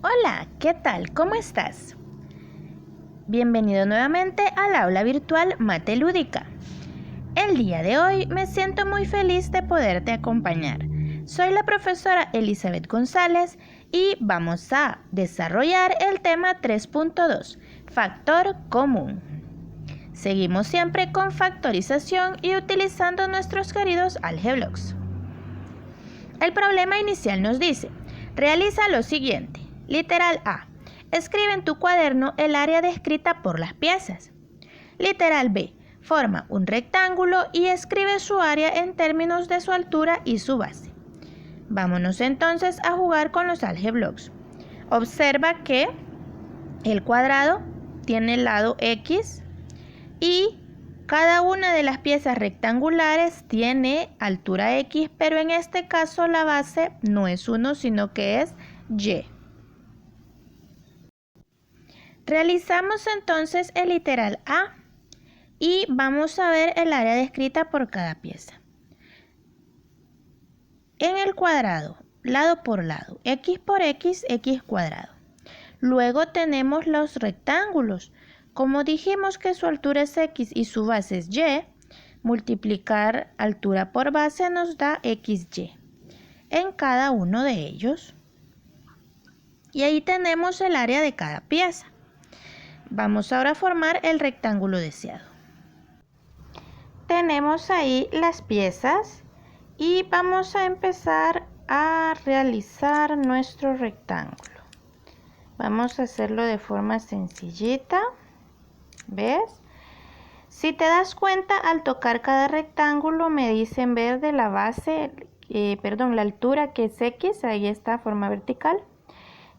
Hola, ¿qué tal? ¿Cómo estás? Bienvenido nuevamente al aula virtual Mate Lúdica. El día de hoy me siento muy feliz de poderte acompañar. Soy la profesora Elizabeth González y vamos a desarrollar el tema 3.2, factor común. Seguimos siempre con factorización y utilizando nuestros queridos álgebros. El problema inicial nos dice, realiza lo siguiente. Literal A. Escribe en tu cuaderno el área descrita por las piezas. Literal B. Forma un rectángulo y escribe su área en términos de su altura y su base. Vámonos entonces a jugar con los álgebros. Observa que el cuadrado tiene el lado X y cada una de las piezas rectangulares tiene altura X, pero en este caso la base no es 1, sino que es Y. Realizamos entonces el literal A y vamos a ver el área descrita por cada pieza. En el cuadrado, lado por lado, X por X, X cuadrado. Luego tenemos los rectángulos. Como dijimos que su altura es X y su base es Y, multiplicar altura por base nos da XY en cada uno de ellos. Y ahí tenemos el área de cada pieza. Vamos ahora a formar el rectángulo deseado. Tenemos ahí las piezas y vamos a empezar a realizar nuestro rectángulo. Vamos a hacerlo de forma sencillita. ¿Ves? Si te das cuenta, al tocar cada rectángulo me dice en verde la base, la altura que es X, ahí está, forma vertical,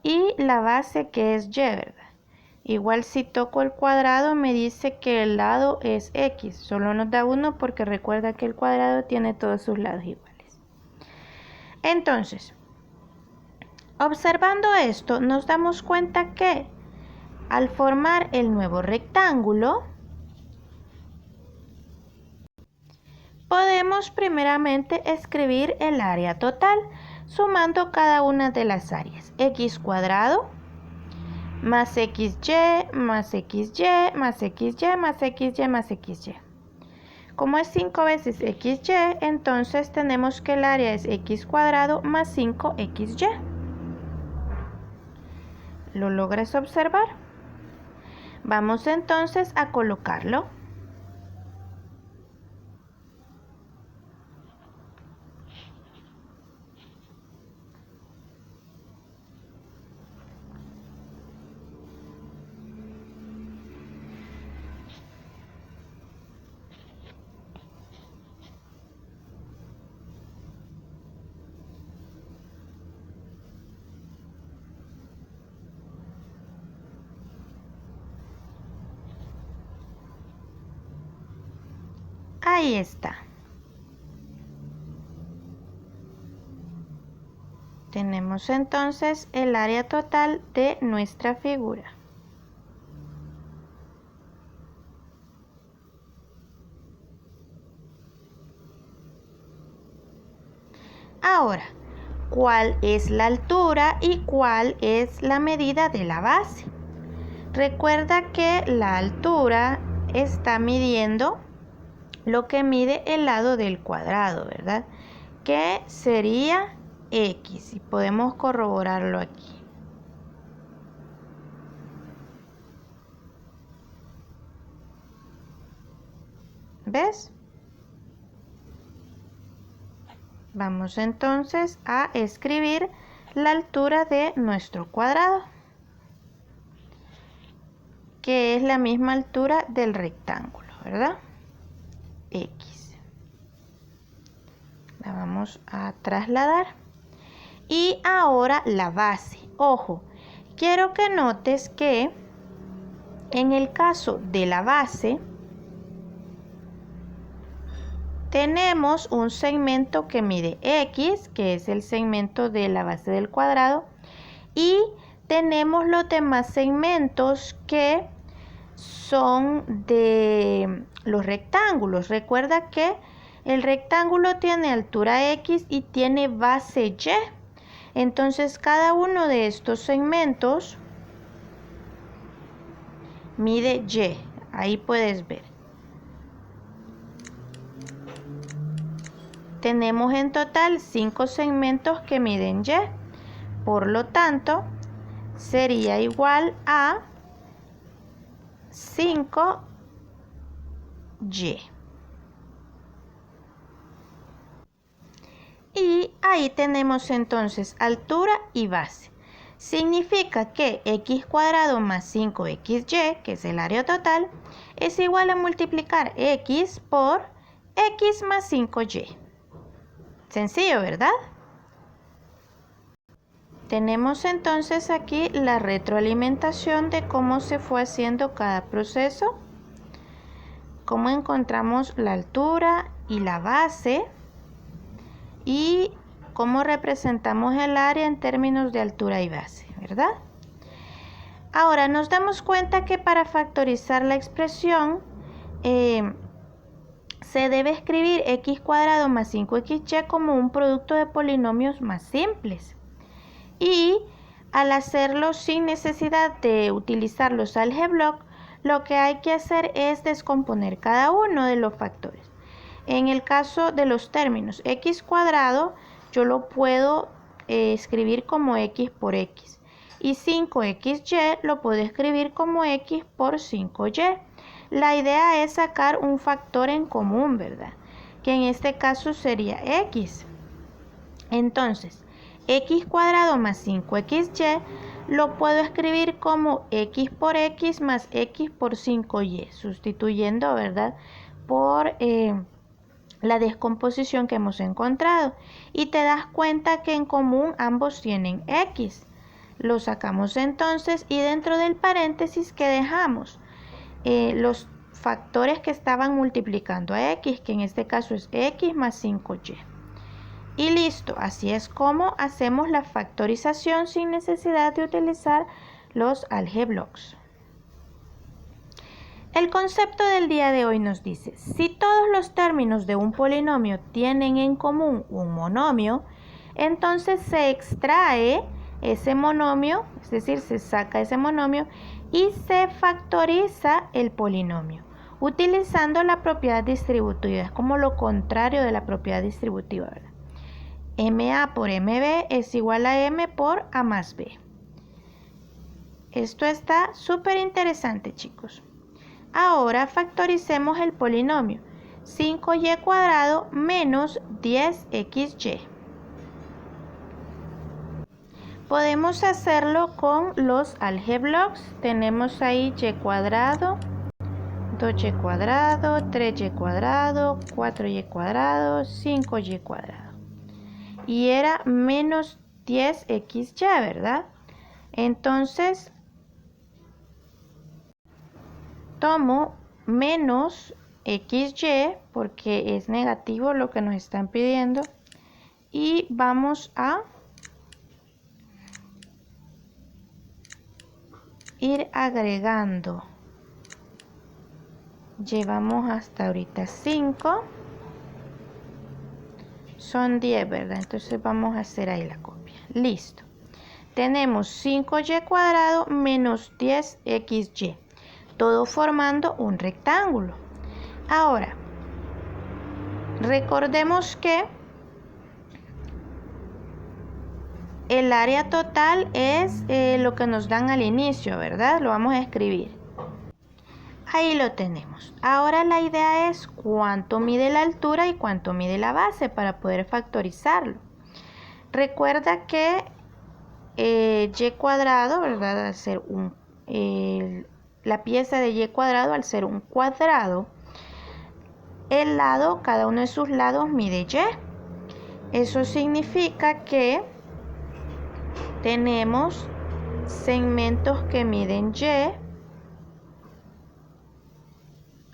y la base que es Y, ¿verdad? Igual si toco el cuadrado me dice que el lado es X, solo nos da 1 porque recuerda que el cuadrado tiene todos sus lados iguales. Entonces, observando esto nos damos cuenta que al formar el nuevo rectángulo, podemos primeramente escribir el área total sumando cada una de las áreas. X cuadrado más XY, más XY, más XY, más XY, más XY. Como es 5 veces XY, entonces tenemos que el área es X cuadrado más 5XY. ¿Lo logras observar? Vamos entonces a colocarlo. Ahí está. Tenemos entonces el área total de nuestra figura. Ahora, ¿cuál es la altura y cuál es la medida de la base? Recuerda que la altura está midiendo lo que mide el lado del cuadrado, ¿verdad? Que sería X, y podemos corroborarlo aquí. ¿Ves? Vamos entonces a escribir la altura de nuestro cuadrado, que es la misma altura del rectángulo, ¿verdad? X. La vamos a trasladar. Y ahora la base. Ojo, quiero que notes que en el caso de la base, tenemos un segmento que mide X, que es el segmento de la base del cuadrado, y tenemos los demás segmentos que son de los rectángulos. Recuerda que el rectángulo tiene altura X y tiene base Y. Entonces cada uno de estos segmentos mide Y. Ahí puedes ver. Tenemos en total 5 segmentos que miden Y. Por lo tanto, sería igual a 5Y. Y ahí tenemos entonces altura y base. Significa que x cuadrado más 5xy, que es el área total, es igual a multiplicar x por x más 5y. Sencillo, ¿verdad? Tenemos entonces aquí la retroalimentación de cómo se fue haciendo cada proceso, cómo encontramos la altura y la base y cómo representamos el área en términos de altura y base, ¿verdad? Ahora nos damos cuenta que para factorizar la expresión se debe escribir x cuadrado más 5xy como un producto de polinomios más simples. Y al hacerlo sin necesidad de utilizar los algeblock, lo que hay que hacer es descomponer cada uno de los factores. En el caso de los términos x cuadrado, yo lo puedo escribir como x por x. Y 5xy lo puedo escribir como x por 5y. La idea es sacar un factor en común, ¿verdad? Que en este caso sería x. Entonces, x cuadrado más 5xy lo puedo escribir como x por x más x por 5y, sustituyendo, ¿verdad?, por la descomposición que hemos encontrado. Y te das cuenta que en común ambos tienen x. Lo sacamos entonces y dentro del paréntesis que dejamos los factores que estaban multiplicando a x, que en este caso es x más 5y. Y listo, así es como hacemos la factorización sin necesidad de utilizar los algeblocks. El concepto del día de hoy nos dice, si todos los términos de un polinomio tienen en común un monomio, entonces se extrae ese monomio, es decir, se saca ese monomio y se factoriza el polinomio, utilizando la propiedad distributiva. Es como lo contrario de la propiedad distributiva, ¿verdad? MA por MB es igual a M por A más B. Esto está súper interesante, chicos. Ahora factoricemos el polinomio 5y cuadrado menos 10xy. Podemos hacerlo con los algeblocks. Tenemos ahí y cuadrado, 2y cuadrado, 3y cuadrado, 4y cuadrado, 5y cuadrado. Y era menos 10xy, ¿verdad? Entonces, tomo menos xy, porque es negativo lo que nos están pidiendo, y vamos a ir agregando. Llevamos hasta ahorita 5. Son 10, ¿verdad? Entonces vamos a hacer ahí la copia. Listo. Tenemos 5y cuadrado menos 10xy. Todo formando un rectángulo. Ahora, recordemos que el área total es lo que nos dan al inicio, ¿verdad? Lo vamos a escribir. Ahí lo tenemos. Ahora la idea es cuánto mide la altura y cuánto mide la base para poder factorizarlo. Recuerda que y cuadrado, ¿verdad? Al ser la pieza de y cuadrado, al ser un cuadrado, el lado, cada uno de sus lados mide y. Eso significa que tenemos segmentos que miden y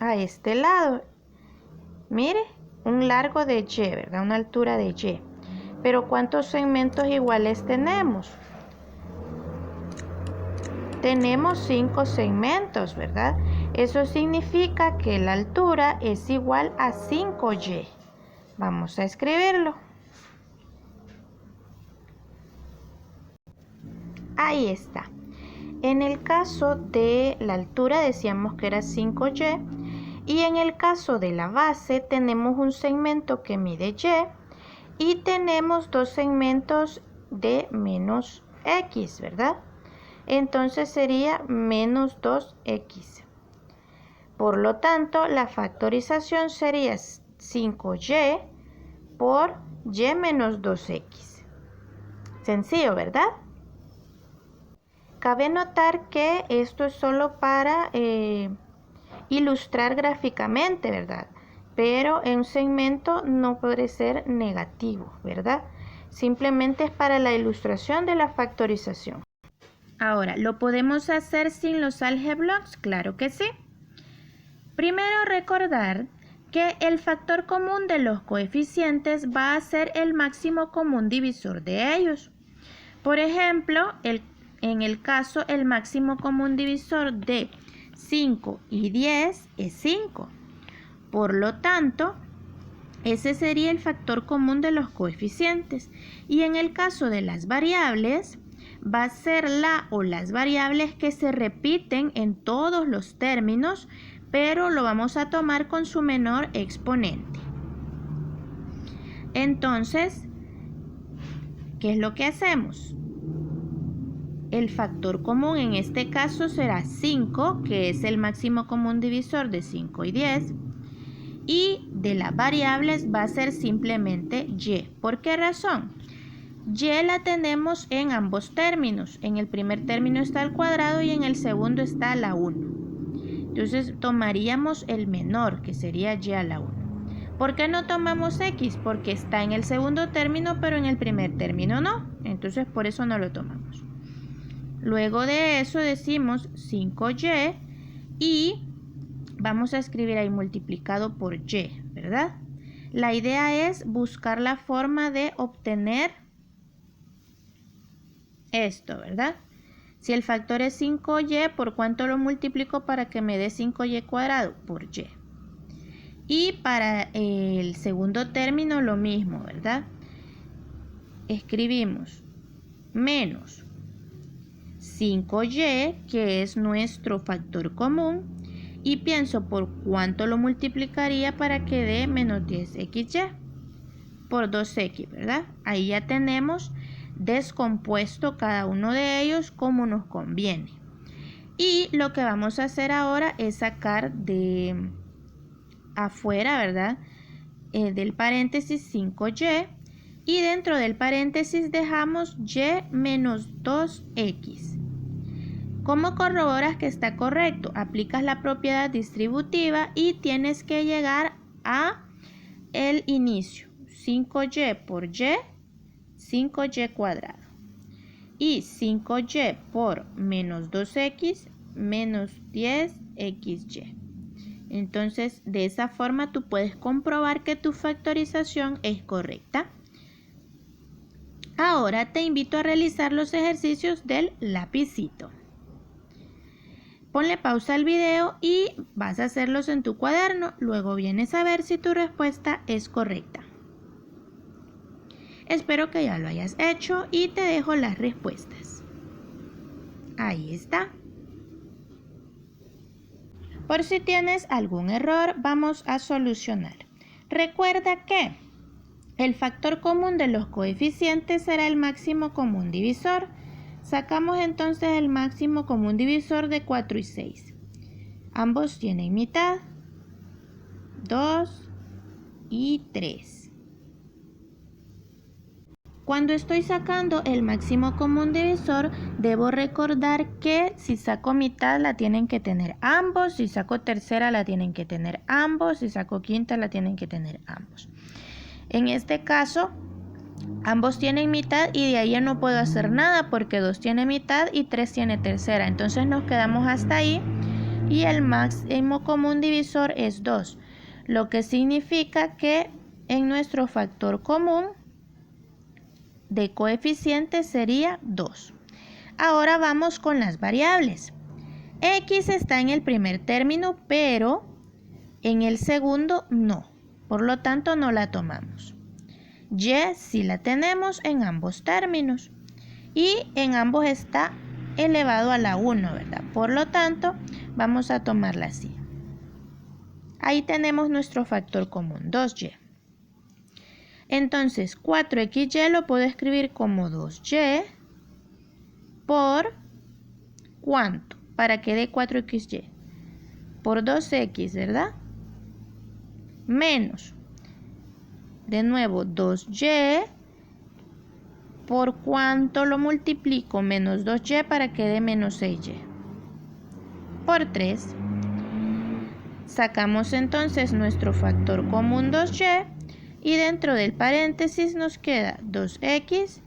a este lado. Mire, un largo de y, ¿verdad? Una altura de y. Pero ¿cuántos segmentos iguales tenemos? Tenemos 5 segmentos, ¿verdad? Eso significa que la altura es igual a 5y. Vamos a escribirlo. Ahí está. En el caso de la altura decíamos que era 5y y en el caso de la base tenemos un segmento que mide y y tenemos dos segmentos de menos x, ¿verdad? Entonces sería menos 2x. Por lo tanto, la factorización sería 5y por y menos 2x. Sencillo, ¿verdad? Cabe notar que esto es solo para ilustrar gráficamente, ¿verdad? Pero en un segmento no puede ser negativo, ¿verdad? Simplemente es para la ilustración de la factorización. Ahora, ¿lo podemos hacer sin los álgebros? Claro que sí. Primero recordar que el factor común de los coeficientes va a ser el máximo común divisor de ellos. Por ejemplo, en el caso el máximo común divisor de 5 y 10 es 5. Por lo tanto, ese sería el factor común de los coeficientes. Y en el caso de las variables, va a ser la o las variables que se repiten en todos los términos, pero lo vamos a tomar con su menor exponente. Entonces, ¿qué es lo que hacemos? El factor común en este caso será 5, que es el máximo común divisor de 5 y 10. Y de las variables va a ser simplemente y. ¿Por qué razón? Y la tenemos en ambos términos. En el primer término está el cuadrado y en el segundo está la 1. Entonces tomaríamos el menor, que sería y a la 1. ¿Por qué no tomamos x? Porque está en el segundo término, pero en el primer término no. Entonces por eso no lo tomamos. Luego de eso decimos 5y y vamos a escribir ahí multiplicado por y, ¿verdad? La idea es buscar la forma de obtener esto, ¿verdad? Si el factor es 5y, ¿por cuánto lo multiplico para que me dé 5y cuadrado? Por y. Y para el segundo término lo mismo, ¿verdad? Escribimos menos 5y, que es nuestro factor común, y pienso por cuánto lo multiplicaría para que dé menos 10xy por 2x, ¿verdad? Ahí ya tenemos descompuesto cada uno de ellos como nos conviene. Y lo que vamos a hacer ahora es sacar de afuera, ¿verdad? Del paréntesis 5y y dentro del paréntesis dejamos y menos 2x. ¿Cómo corroboras que está correcto? Aplicas la propiedad distributiva y tienes que llegar a el inicio. 5y por y, 5y cuadrado. Y 5y por menos 2x, menos 10xy. Entonces, de esa forma tú puedes comprobar que tu factorización es correcta. Ahora te invito a realizar los ejercicios del lapicito. Ponle pausa al video y vas a hacerlos en tu cuaderno. Luego vienes a ver si tu respuesta es correcta. Espero que ya lo hayas hecho y te dejo las respuestas. Ahí está. Por si tienes algún error, vamos a solucionar. Recuerda que el factor común de los coeficientes será el máximo común divisor. Sacamos entonces el máximo común divisor de 4 y 6. Ambos tienen mitad, 2 y 3. Cuando estoy sacando el máximo común divisor, debo recordar que si saco mitad la tienen que tener ambos, si saco tercera la tienen que tener ambos, si saco quinta la tienen que tener ambos. En este caso, ambos tienen mitad y de ahí ya no puedo hacer nada porque 2 tiene mitad y 3 tiene tercera. Entonces nos quedamos hasta ahí y el máximo común divisor es 2, lo que significa que en nuestro factor común de coeficiente sería 2. Ahora vamos con las variables. X está en el primer término, pero en el segundo no. Por lo tanto, no la tomamos. Y sí la tenemos en ambos términos. y en ambos está elevado a la 1, ¿verdad? Por lo tanto, vamos a tomarla así. Ahí tenemos nuestro factor común, 2y. Entonces, 4xy lo puedo escribir como 2y por ¿cuánto? Para que dé 4xy. Por 2x, ¿verdad? Menos, de nuevo, 2y por ¿cuánto lo multiplico? Menos 2y para que dé menos 6y. Por 3. Sacamos entonces nuestro factor común 2y y dentro del paréntesis nos queda 2x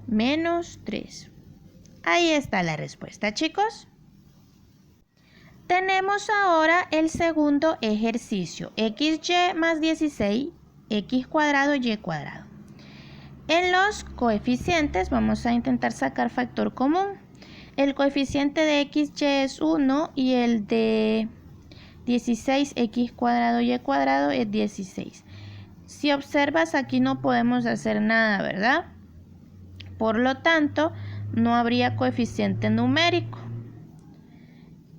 menos 3. Ahí está la respuesta, chicos. Tenemos ahora el segundo ejercicio, xy más 16, x cuadrado, y cuadrado. En los coeficientes vamos a intentar sacar factor común. El coeficiente de xy es 1 y el de 16x cuadrado, y cuadrado es 16. Si observas, aquí no podemos hacer nada, ¿verdad? Por lo tanto, no habría coeficiente numérico.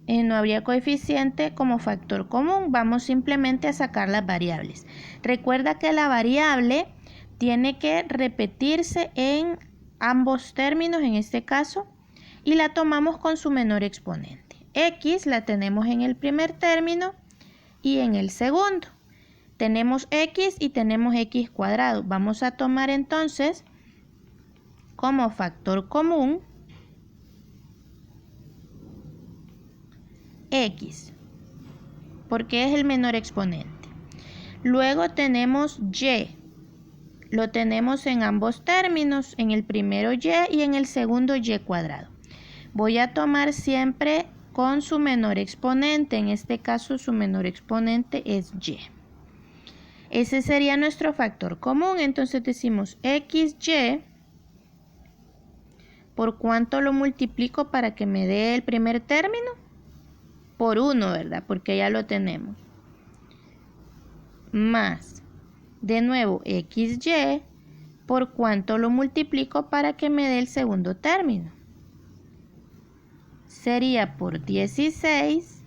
No habría coeficiente como factor común. Vamos simplemente a sacar las variables. Recuerda que la variable tiene que repetirse en ambos términos, en este caso, y la tomamos con su menor exponente. X la tenemos en el primer término y en el segundo. Tenemos x y tenemos x cuadrado. Vamos a tomar entonces como factor común x, porque es el menor exponente. Luego tenemos y, lo tenemos en ambos términos, en el primero y en el segundo y cuadrado. Voy a tomar siempre con su menor exponente, en este caso su menor exponente es y. Ese sería nuestro factor común, entonces decimos xy, ¿por cuánto lo multiplico para que me dé el primer término? Por 1, ¿verdad? Porque ya lo tenemos. Más, de nuevo, xy, ¿por cuánto lo multiplico para que me dé el segundo término? Sería por 16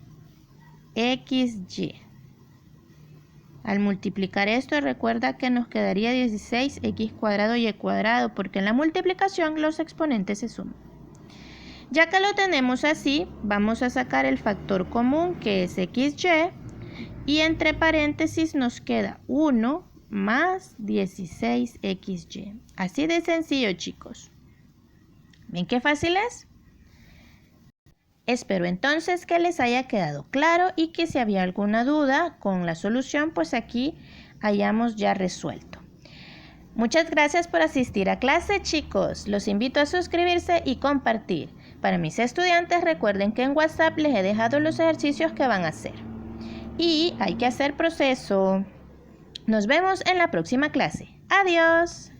xy. Al multiplicar esto, recuerda que nos quedaría 16x cuadrado, y cuadrado, porque en la multiplicación los exponentes se suman. Ya que lo tenemos así, vamos a sacar el factor común, que es xy, y entre paréntesis nos queda 1 más 16xy. Así de sencillo, chicos. ¿Ven qué fácil es? Espero entonces que les haya quedado claro y que si había alguna duda con la solución, pues aquí hayamos ya resuelto. Muchas gracias por asistir a clase, chicos. Los invito a suscribirse y compartir. Para mis estudiantes, recuerden que en WhatsApp les he dejado los ejercicios que van a hacer. Y hay que hacer proceso. Nos vemos en la próxima clase. Adiós.